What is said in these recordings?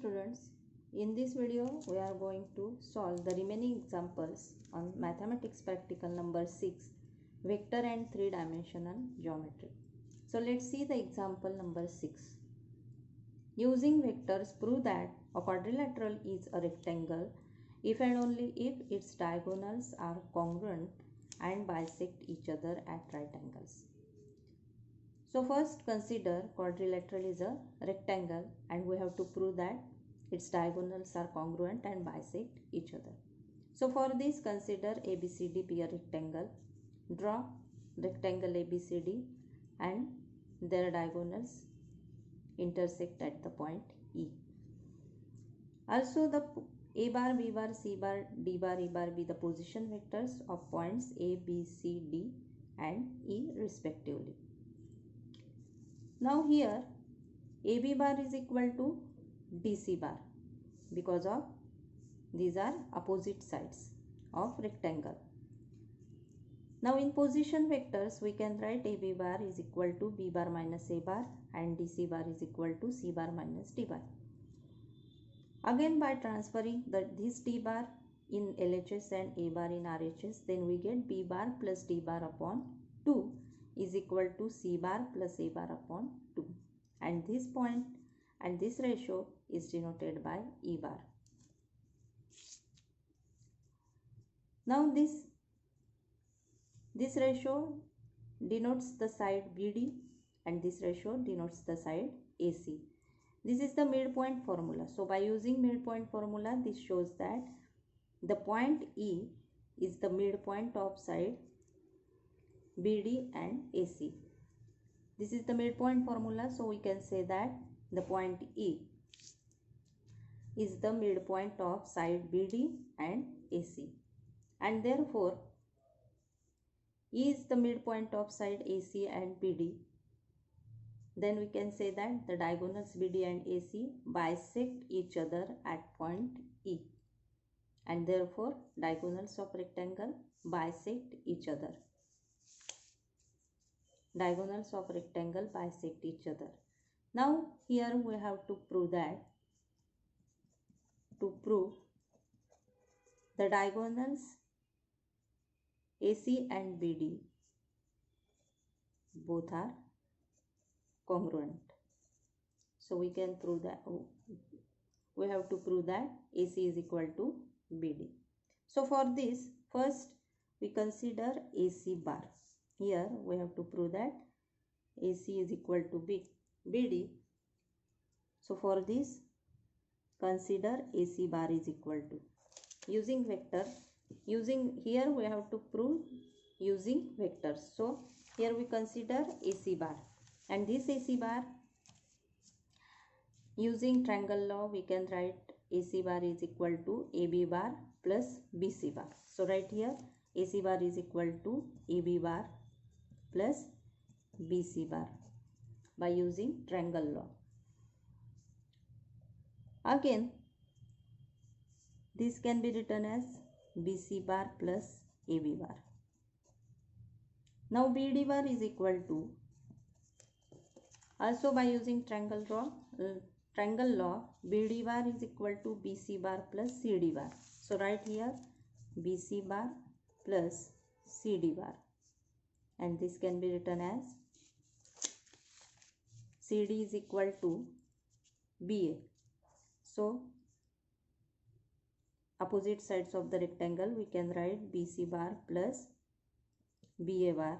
students, in this video we are going to solve the remaining examples on mathematics practical number 6 vector and three-dimensional geometry. So let's see the example number 6. Using vectors, prove that a quadrilateral is a rectangle if and only if its diagonals are congruent and bisect each other at right angles. So first consider quadrilateral is a rectangle and we have to prove that its diagonals are congruent and bisect each other. So for this, consider ABCD be a rectangle. Draw rectangle ABCD and their diagonals intersect at the point E. Also the A bar, B bar, C bar, D bar, E bar be the position vectors of points A, B, C, D and E respectively. Now here AB bar is equal to DC bar because of these are opposite sides of rectangle. Now in position vectors we can write AB bar is equal to B bar minus A bar and DC bar is equal to C bar minus D bar. Again by transferring this D bar in LHS and A bar in RHS, then we get B bar plus D bar upon 2 is equal to C bar plus A bar upon 2, and this point and this ratio is denoted by E bar. Now this ratio denotes the side BD and this ratio denotes the side AC. This is the midpoint formula. So by using midpoint formula, this shows that the point E is the midpoint of side BD and AC. This is the midpoint formula, so we can say that the point E is the midpoint of side BD and AC, and therefore E is the midpoint of side AC and BD. Then we can say that the diagonals BD and AC bisect each other at point E, and therefore diagonals of rectangle bisect each other. Diagonals of rectangle bisect each other. Now here we have to prove that the diagonals AC and BD both are congruent. So we can prove that we have to prove that AC is equal to BD. So for this, first we consider AC bar. Here we have to prove that AC is equal to BD. So for this, consider AC bar is equal to, using vector, here we have to prove using vectors. So here we consider AC bar, and this AC bar, using triangle law we can write AC bar is equal to AB bar plus BC bar. So right here AC bar is equal to AB bar plus BC bar by using triangle law. Again this can be written as BC bar plus AB bar. Now BD bar is equal to, also by using triangle law, BD bar is equal to BC bar plus CD bar. So right here BC bar plus CD bar, and this can be written as CD is equal to BA. So opposite sides of the rectangle we can write BC bar plus BA bar,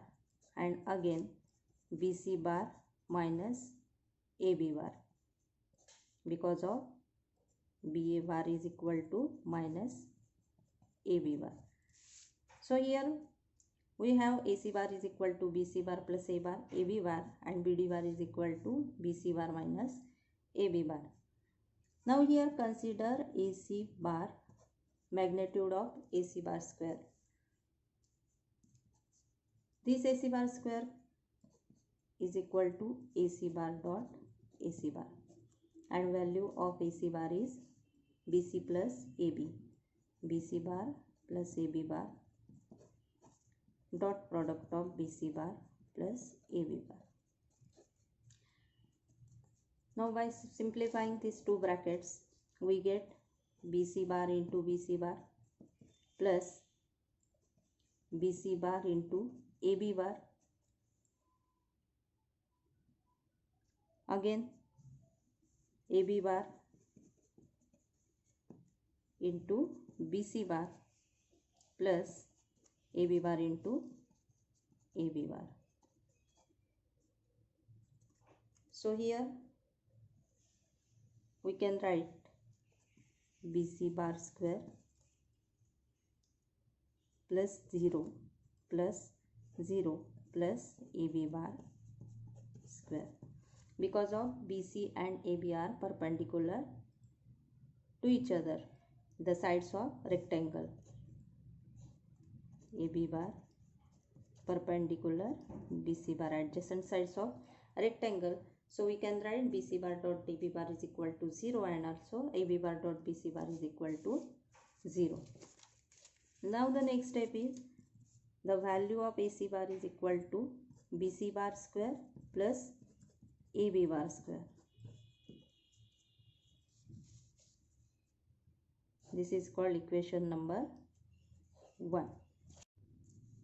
and again BC bar minus AB bar because of BA bar is equal to minus AB bar. So here we have AC bar is equal to BC bar plus A bar, AB bar, and BD bar is equal to BC bar minus AB bar. Now here consider AC bar, magnitude of AC bar square. This AC bar square is equal to AC bar dot AC bar, and value of AC bar is BC plus AB, BC bar plus AB bar dot product of BC bar plus AB bar. Now by simplifying these two brackets, we get BC bar into BC bar plus BC bar into AB bar, again AB bar into BC bar plus AB bar into AB bar. So here we can write BC bar square plus 0 plus 0 plus AB bar square, because of BC and AB are perpendicular to each other, the sides of rectangle. AB bar perpendicular, BC bar adjacent sides of rectangle. So we can write BC bar dot AB bar is equal to 0 and also AB bar dot BC bar is equal to 0. Now the next step is the value of AC bar is equal to BC bar square plus AB bar square. This is called equation number 1.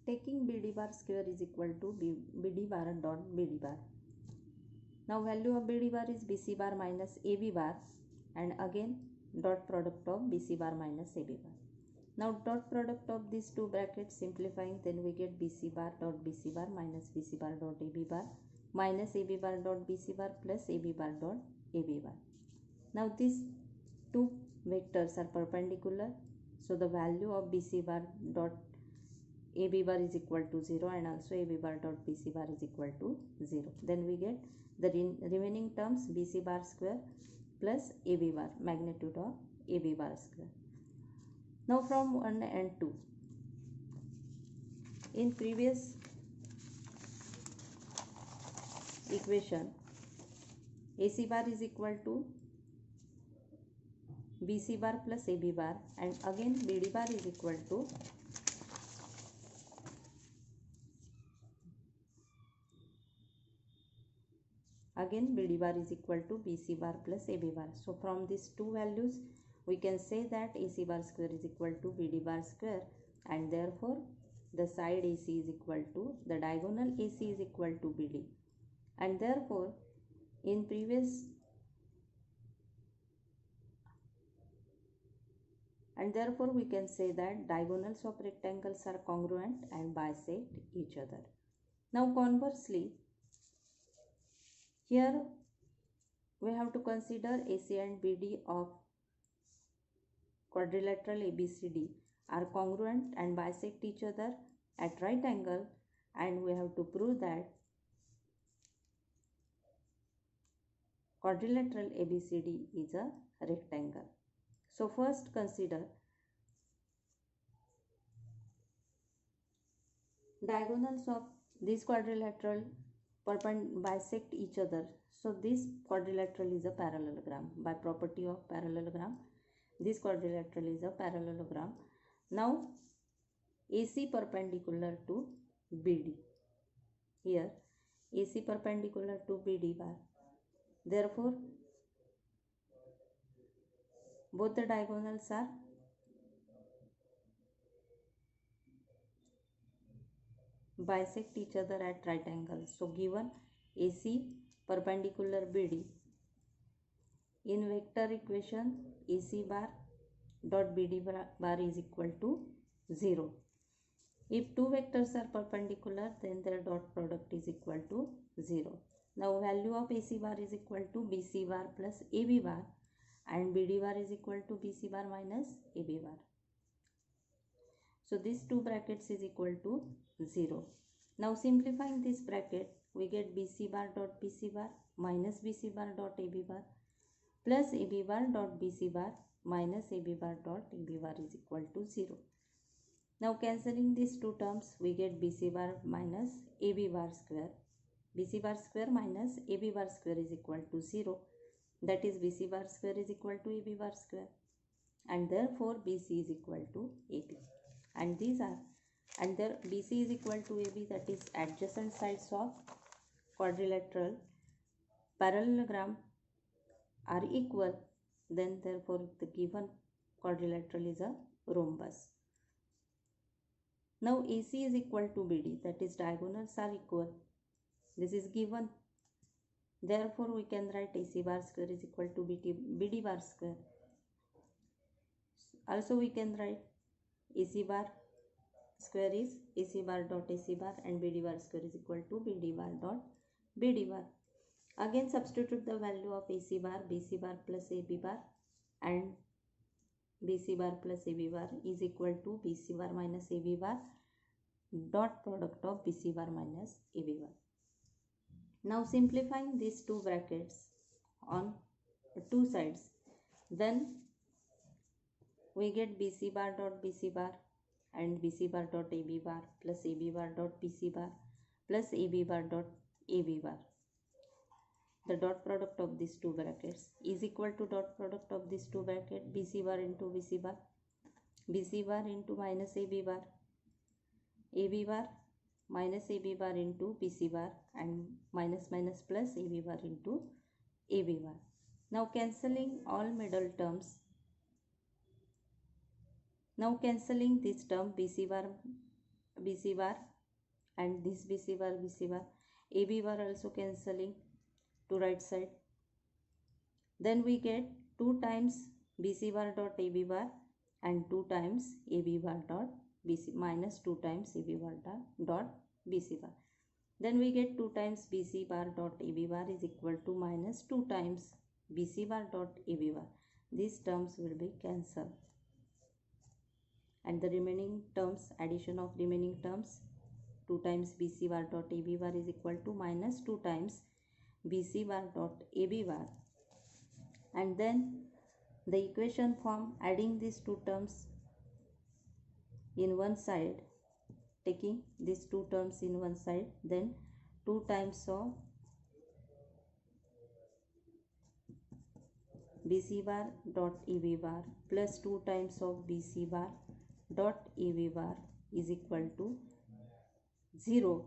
Taking BD bar square is equal to BD bar dot BD bar. Now value of BD bar is BC bar minus AB bar, and again dot product of BC bar minus AB bar. Now dot product of these two brackets simplifying, then we get BC bar dot BC bar minus BC bar dot AB bar minus AB bar dot BC bar plus AB bar dot AB bar. Now these two vectors are perpendicular, so the value of BC bar dot AB bar is equal to 0 and also AB bar dot BC bar is equal to 0. Then we get the remaining terms BC bar square plus AB bar, magnitude of AB bar square. Now from 1 and 2, in previous equation AC bar is equal to BC bar plus AB bar, and again BD bar is equal to BD bar is equal to BC bar plus AB bar. So from these two values we can say that AC bar square is equal to BD bar square, and therefore the side AC is equal to, the diagonal AC is equal to BD, and therefore in previous we can say that diagonals of rectangles are congruent and bisect each other. Now conversely, here we have to consider AC and BD of quadrilateral ABCD are congruent and bisect each other at right angle, and we have to prove that quadrilateral ABCD is a rectangle. So first consider diagonals of this quadrilateral bisect each other. So this quadrilateral is a parallelogram. By property of parallelogram, this quadrilateral is a parallelogram. Now AC perpendicular to BD. Here AC perpendicular to BD bar. Therefore both the diagonals are bisect each other at right angles. So given AC perpendicular BD, in vector equation AC bar dot BD bar is equal to 0. If two vectors are perpendicular, then their dot product is equal to 0. Now value of AC bar is equal to BC bar plus AB bar, and BD bar is equal to BC bar minus AB bar. So these two brackets is equal to 0. Now simplifying this bracket, we get BC bar dot BC bar minus BC bar dot AB bar plus AB bar dot BC bar minus AB bar dot AB bar is equal to 0. Now cancelling these two terms, we get BC bar minus AB bar square. BC bar square minus AB bar square is equal to 0. That is BC bar square is equal to AB bar square, and therefore BC is equal to AB. And these are, and there BC is equal to AB, that is adjacent sides of quadrilateral parallelogram are equal, then therefore the given quadrilateral is a rhombus. Now AC is equal to BD, that is diagonals are equal. This is given. Therefore we can write AC bar square is equal to BD bar square. Also we can write AC bar square is AC bar dot AC bar and BD bar square is equal to BD bar dot BD bar. Again substitute the value of AC bar, BC bar plus AB bar, and BC bar plus AB bar is equal to BC bar minus AB bar dot product of BC bar minus AB bar. Now simplifying these two brackets on two sides, then we get BC bar dot BC bar and BC bar dot AB bar plus AB bar dot BC bar plus AB bar dot AB bar. The dot product of these two brackets is equal to dot product of these two brackets BC bar into BC bar into minus AB bar minus AB bar into BC bar, and minus minus plus AB bar into AB bar. Now cancelling all middle terms. Now cancelling this term BC bar and this BC bar AB bar also cancelling to right side. Then we get 2 times BC bar dot AB bar and 2 times AB bar dot BC minus 2 times AB bar dot BC bar. Then we get 2 times BC bar dot AB bar is equal to minus 2 times BC bar dot AB bar. These terms will be cancelled. And the remaining terms, addition of remaining terms, 2 times BC bar dot AB bar is equal to minus 2 times BC bar dot AB bar. And then the equation form, adding these two terms in one side, taking these two terms in one side, then 2 times of BC bar dot AB bar plus 2 times of BC bar dot AB bar is equal to 0,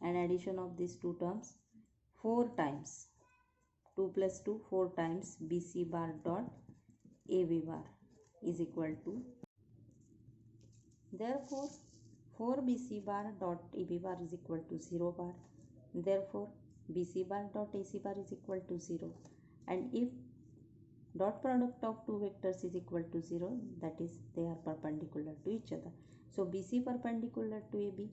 and addition of these two terms 4 times 2 plus 2 4 times BC bar dot AB bar is equal to, therefore 4 BC bar dot AB bar is equal to 0 bar. Therefore BC bar dot AC bar is equal to 0, and if dot product of two vectors is equal to 0, that is they are perpendicular to each other. So BC perpendicular to AB,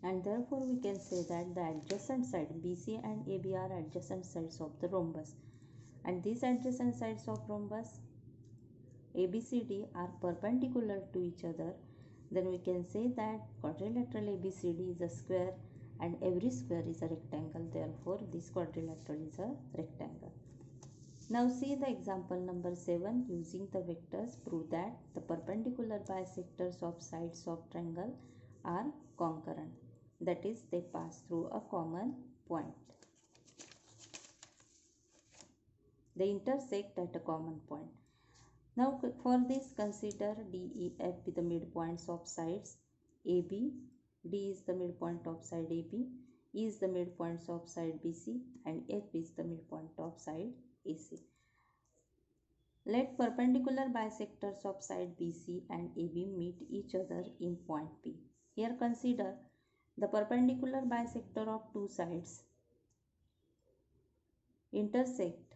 and therefore we can say that the adjacent side BC and AB are adjacent sides of the rhombus, and these adjacent sides of rhombus ABCD are perpendicular to each other. Then we can say that quadrilateral ABCD is a square and every square is a rectangle. Therefore this quadrilateral is a rectangle. Now see the example number 7. Using the vectors, prove that the perpendicular bisectors of sides of triangle are concurrent. That is, they pass through a common point. They intersect at a common point. Now for this, consider D, E, F be the midpoints of sides AB. D is the midpoint of side AB, E is the midpoints of side BC, and F is the midpoint of side AC. Let perpendicular bisectors of side BC and AB meet each other in point P. Here consider the perpendicular bisector of two sides intersect,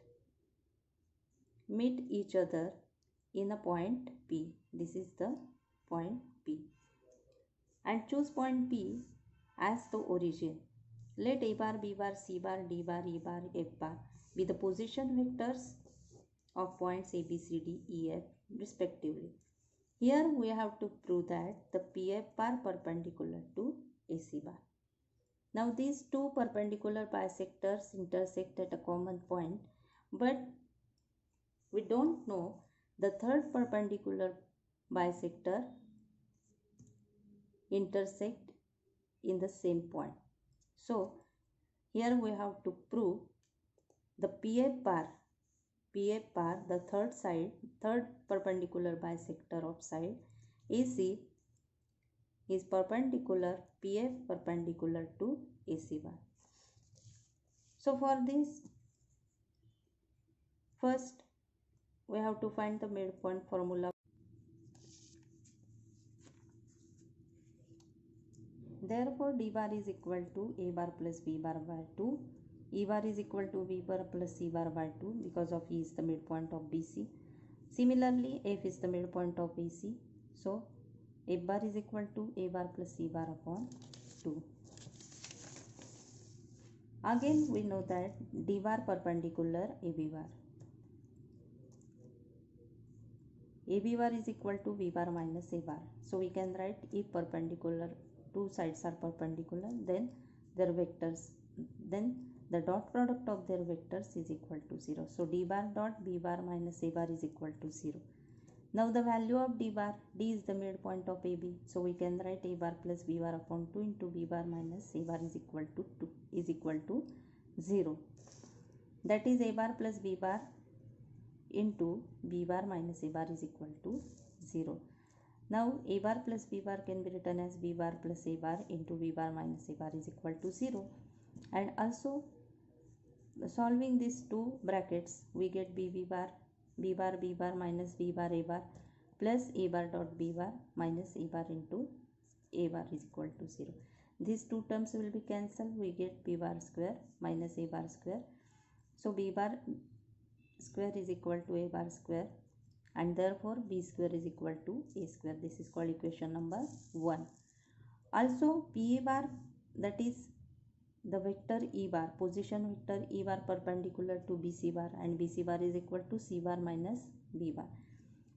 meet each other in a point P. This is the point P. And choose point P as the origin. Let A bar, B bar, C bar, D bar, E bar, F bar be the position vectors of points A, B, C, D, E, F respectively. Here we have to prove that the PF bar perpendicular to AC bar. Now these two perpendicular bisectors intersect at a common point, but we don't know the third perpendicular bisector intersect in the same point. So here we have to prove the PF bar, the third perpendicular bisector of side AC is perpendicular, PF perpendicular to AC bar. So for this, first we have to find the midpoint formula. Therefore, d bar is equal to a bar plus b bar by 2. E bar is equal to b bar plus c bar by 2 because of E is the midpoint of BC. Similarly, F is the midpoint of AC. So, F bar is equal to a bar plus c bar upon 2. Again, we know that d bar perpendicular AB bar. AB bar is equal to B bar minus A bar. So we can write if perpendicular, two sides are perpendicular, then their vectors, then the dot product of their vectors is equal to 0. So D bar dot B bar minus A bar is equal to 0. Now the value of D bar, D is the midpoint of AB. So we can write A bar plus B bar upon 2 into B bar minus A bar is equal to 2 is equal to 0. That is A bar plus B bar into B bar minus A bar is equal to 0. Now A bar plus B bar can be written as B bar plus A bar into B bar minus A bar is equal to 0. And also solving these two brackets, we get B bar minus B bar A bar plus A bar dot B bar minus A bar into A bar is equal to 0. These two terms will be cancelled. We get B bar square minus A bar square. So B bar square is equal to A bar square, and therefore B square is equal to A square. This is called equation number 1. Also PA bar, that is the vector E bar, position vector E bar perpendicular to BC bar, and BC bar is equal to C bar minus B bar.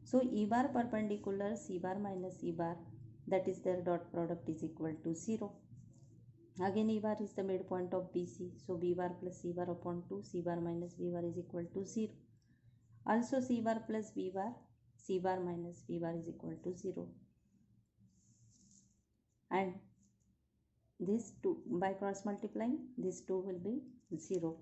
So E bar perpendicular C bar minus E bar, that is their dot product is equal to 0. Again E bar is the midpoint of BC, so B bar plus C bar upon 2, C bar minus B bar is equal to 0. Also C bar plus B bar, C bar minus B bar is equal to 0. And these two, by cross multiplying, these two will be 0.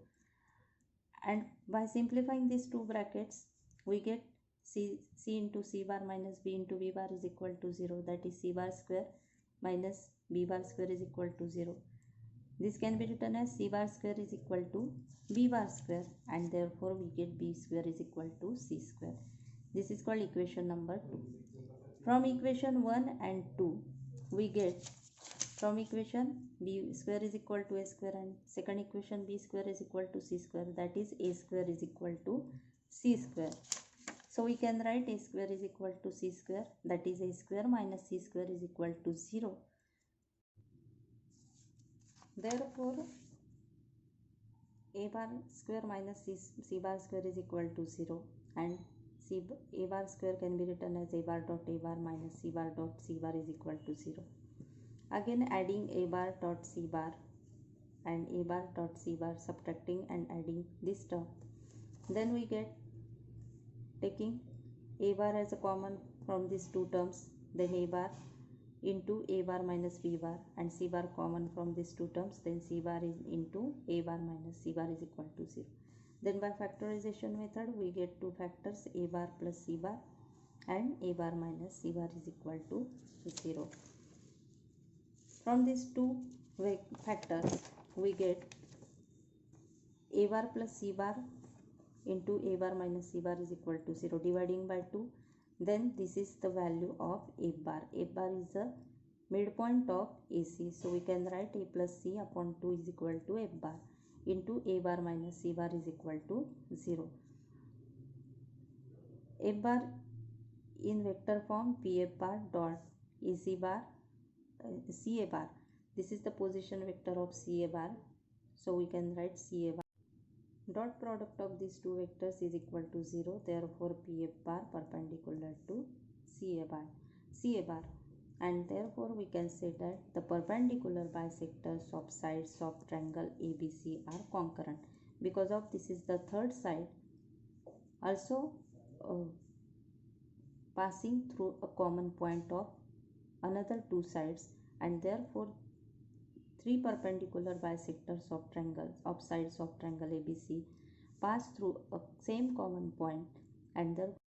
And by simplifying these two brackets, we get C into C bar minus B into B bar is equal to 0. That is C bar square minus B bar square is equal to 0. This can be written as C bar square is equal to B bar square, and therefore we get B square is equal to C square. This is called equation number 2. From equation 1 and 2, we get, from equation B square is equal to A square, and second equation B square is equal to C square, that is A square is equal to C square. So we can write A square is equal to C square, that is A square minus C square is equal to 0. Therefore, A bar square minus C bar square is equal to 0, and A bar square can be written as A bar dot A bar minus C bar dot C bar is equal to 0. Again adding A bar dot C bar and A bar dot C bar, subtracting and adding this term. Then we get, taking A bar as a common from these two terms, then A bar into A bar minus B bar, and C bar common from these two terms, then C bar is into A bar minus C bar is equal to 0. Then by factorization method, we get two factors, A bar plus C bar and A bar minus C bar is equal to 0. From these two factors, we get A bar plus C bar into A bar minus C bar is equal to 0, dividing by 2. Then this is the value of F bar. F bar is the midpoint of AC. So we can write A plus C upon 2 is equal to F bar into A bar minus C bar is equal to 0. F bar in vector form, PF bar dot AC bar CA bar. This is the position vector of CA bar. So we can write CA bar. Dot product of these two vectors is equal to 0. Therefore, PF bar perpendicular to CA bar. And therefore, we can say that the perpendicular bisectors of sides of triangle ABC are concurrent. Because of this is the third side also passing through a common point of another two sides, and therefore three perpendicular bisectors of sides of triangle ABC pass through a same common point, and therefore